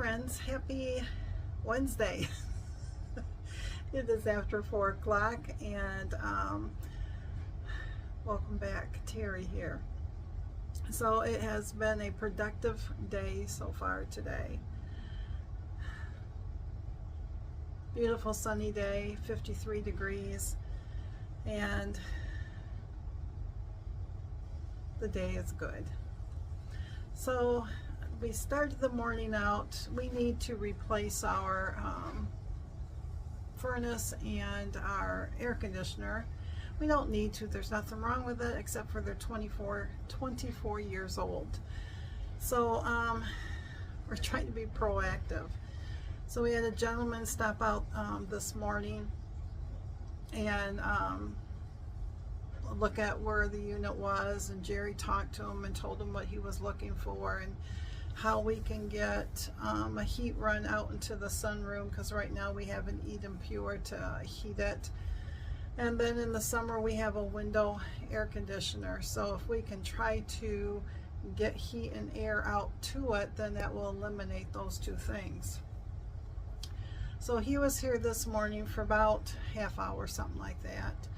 friends, happy Wednesday. It is after 4 o'clock and welcome back. Terry here. So it has been a productive day so far today. Beautiful sunny day, 53 degrees, and the day is good. So we started the morning out. We need to replace our furnace and our air conditioner. We don't need to. There's nothing wrong with it except for they're 24 years old. So we're trying to be proactive. So we had a gentleman stop out this morning and look at where the unit was, and Jerry talked to him and told him what he was looking for and how we can get a heat run out into the sunroom, because right now we have an Eden Pure to heat it, and then in the summer we have a window air conditioner. So if we can try to get heat and air out to it, then that will eliminate those two things. So he was here this morning for about half hour, something like that.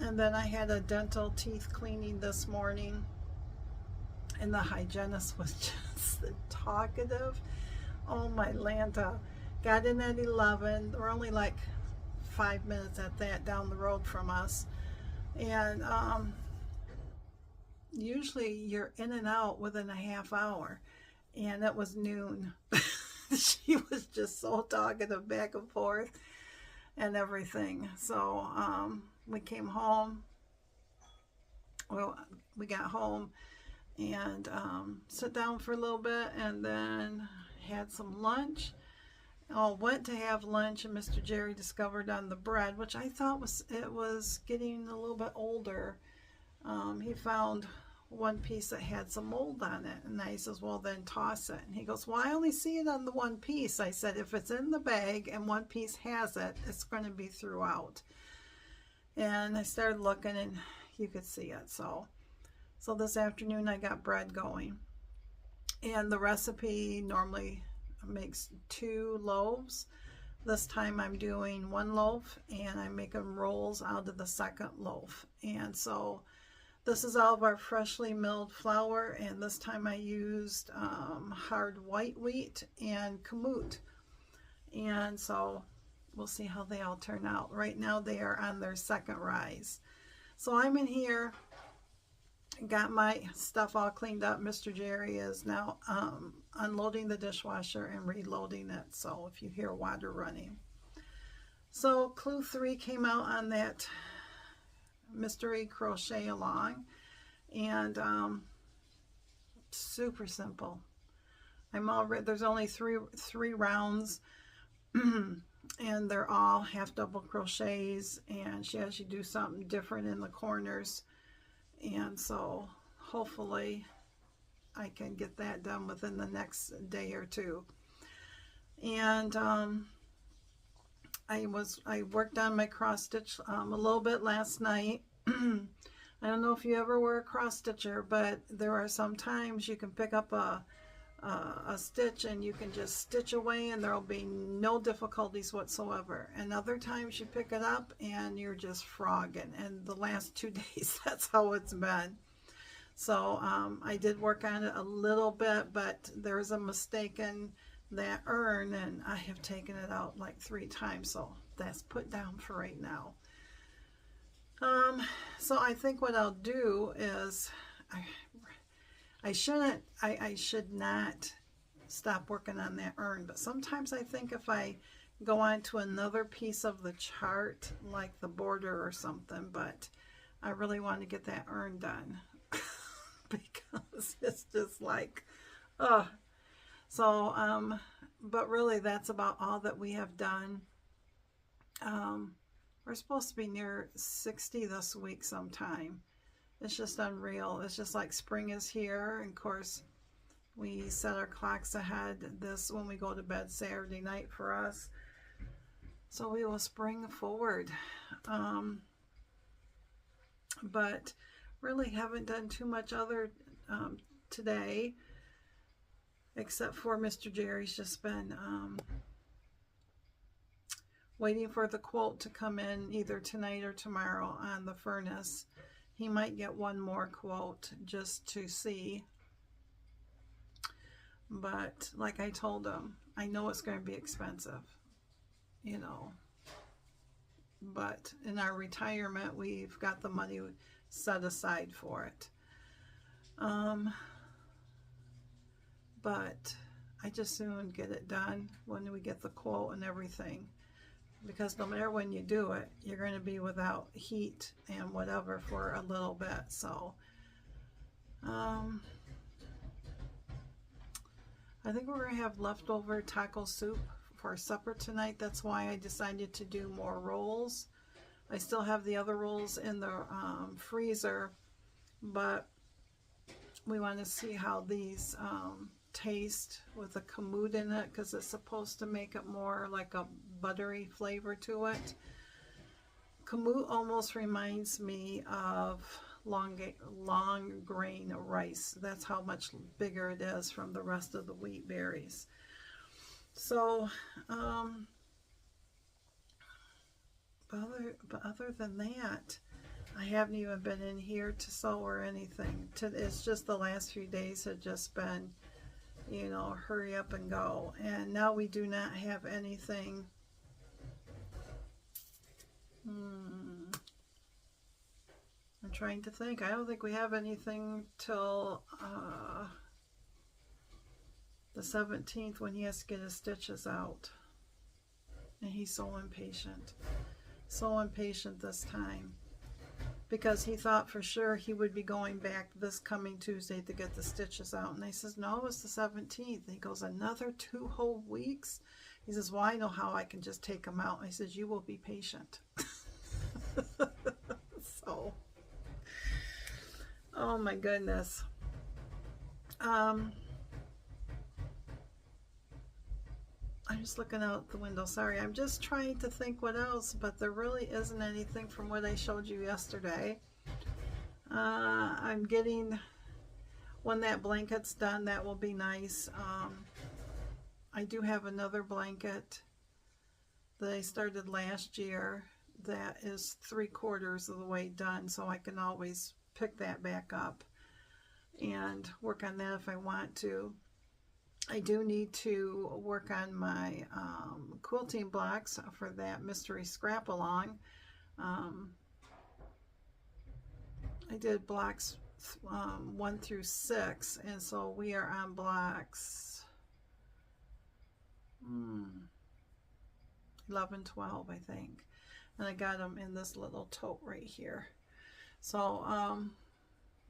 And then I had a dental teeth cleaning this morning, and the hygienist was just talkative. Oh my Lanta. Got in at 11. We're only like 5 minutes at that down the road from us. And usually you're in and out within a half hour. And it was noon. She was just so talkative back and forth and everything. So we came home. Well, we got home and sit down for a little bit, and then had some lunch. Went to have lunch, and Mr. Jerry discovered on the bread, which I thought was getting a little bit older. He found one piece that had some mold on it, and I says, well, then toss it. And he goes, well, I only see it on the one piece. I said, if it's in the bag and one piece has it, it's going to be throughout. And I started looking, and you could see it. So this afternoon I got bread going, and the recipe normally makes 2 loaves. This time I'm doing 1 loaf, and I'm making rolls out of the second loaf. And so this is all of our freshly milled flour, and this time I used hard white wheat and kamut. And so we'll see how they all turn out. Right now they are on their second rise. So I'm in here, got my stuff all cleaned up. Mr. Jerry is now unloading the dishwasher and reloading it, so if you hear water running. So clue 3 came out on that mystery crochet along, and super simple. There's only three rounds and they're all half double crochets, and she has you do something different in the corners. And so hopefully I can get that done within the next day or two. And I worked on my cross stitch a little bit last night. I don't know if you ever were a cross stitcher, but there are some times you can pick up a stitch and you can just stitch away and there will be no difficulties whatsoever. And other times you pick it up and you're just frogging. And the last 2 days, that's how it's been. So I did work on it a little bit, but there's a mistake in that urn, and I have taken it out like 3 times. So that's put down for right now. So I think what I'll do is I should not stop working on that urn, but sometimes I think if I go on to another piece of the chart, like the border or something, but I really want to get that urn done because it's just like, oh. So, but really that's about all that we have done. We're supposed to be near 60 this week sometime. It's just unreal. It's just like spring is here. And of course, we set our clocks ahead this when we go to bed Saturday night for us. So we will spring forward. But really haven't done too much other today. except for Mr. Jerry's just been waiting for the quote to come in either tonight or tomorrow on the furnace. He might get one more quote just to see. But like I told him, I know it's going to be expensive, you know. But in our retirement, we've got the money set aside for it. But I just soon get it done when we get the quote and everything. Because no matter when you do it, you're going to be without heat and whatever for a little bit. So, I think we're going to have leftover taco soup for supper tonight. That's why I decided to do more rolls. I still have the other rolls in the freezer, but we want to see how these taste with the kamut in it, because it's supposed to make it more like a buttery flavor to it. Kamut almost reminds me of long grain rice. That's how much bigger it is from the rest of the wheat berries. So, but other than that, I haven't even been in here to sew or anything. It's just the last few days have just been, you know, hurry up and go. And now we do not have anything. I'm trying to think. I don't think we have anything till the 17th when he has to get his stitches out. And he's so impatient. So impatient this time. Because he thought for sure he would be going back this coming Tuesday to get the stitches out. And I says, no, it's the 17th. And he goes, another 2 whole weeks? He says, well, I know how I can just take them out. And I says, you will be patient. So, oh my goodness. I'm just looking out the window. Sorry, I'm just trying to think what else, but there really isn't anything from what I showed you yesterday. I'm getting, when that blanket's done, that will be nice. I do have another blanket that I started last year that is 3/4 of the way done, so I can always pick that back up and work on that if I want to. I do need to work on my quilting blocks for that mystery scrap along. I did blocks 1 through 6, and so we are on blocks 11, 12, I think. And I got them in this little tote right here. So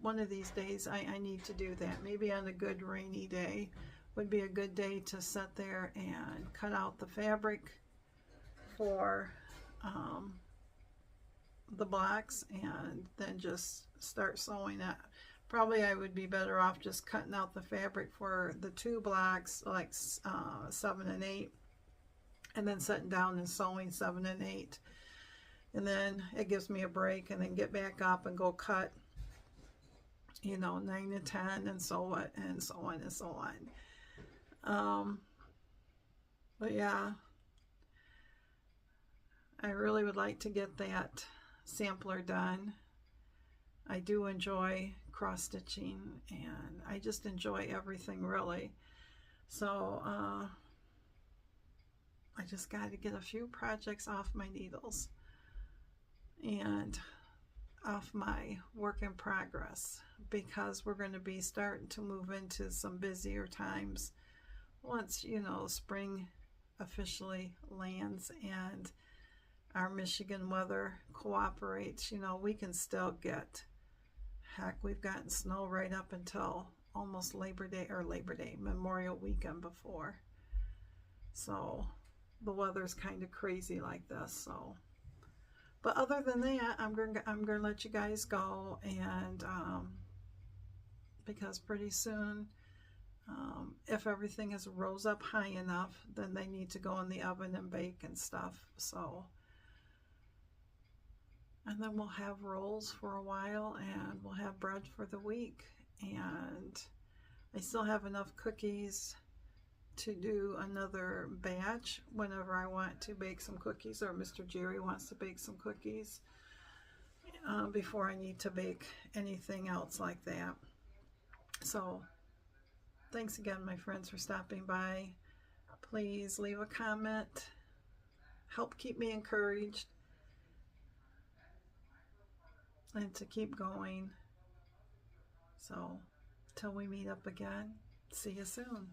one of these days I need to do that. Maybe on a good rainy day would be a good day to sit there and cut out the fabric for the blocks and then just start sewing it. Probably I would be better off just cutting out the fabric for the 2 blocks, like 7 and 8, and then sitting down and sewing 7 and 8. And then it gives me a break, and then get back up and go cut, you know, 9 and 10, and so on and so on and so on. But yeah, I really would like to get that sampler done. I do enjoy cross stitching, and I just enjoy everything really. So I just got to get a few projects off my needles and off my work in progress, because we're going to be starting to move into some busier times once, you know, spring officially lands and our Michigan weather cooperates. You know, we can still get, heck, we've gotten snow right up until almost Labor Day, Memorial Weekend before. So the weather's kind of crazy like this. So, but other than that, I'm going to let you guys go, and because pretty soon, if everything is rose up high enough, then they need to go in the oven and bake and stuff. So, and then we'll have rolls for a while, and we'll have bread for the week. And I still have enough cookies to do another batch whenever I want to bake some cookies, or Mr. Jerry wants to bake some cookies, before I need to bake anything else like that. So thanks again, my friends, for stopping by. Please leave a comment. Help keep me encouraged and to keep going. So till we meet up again, see you soon.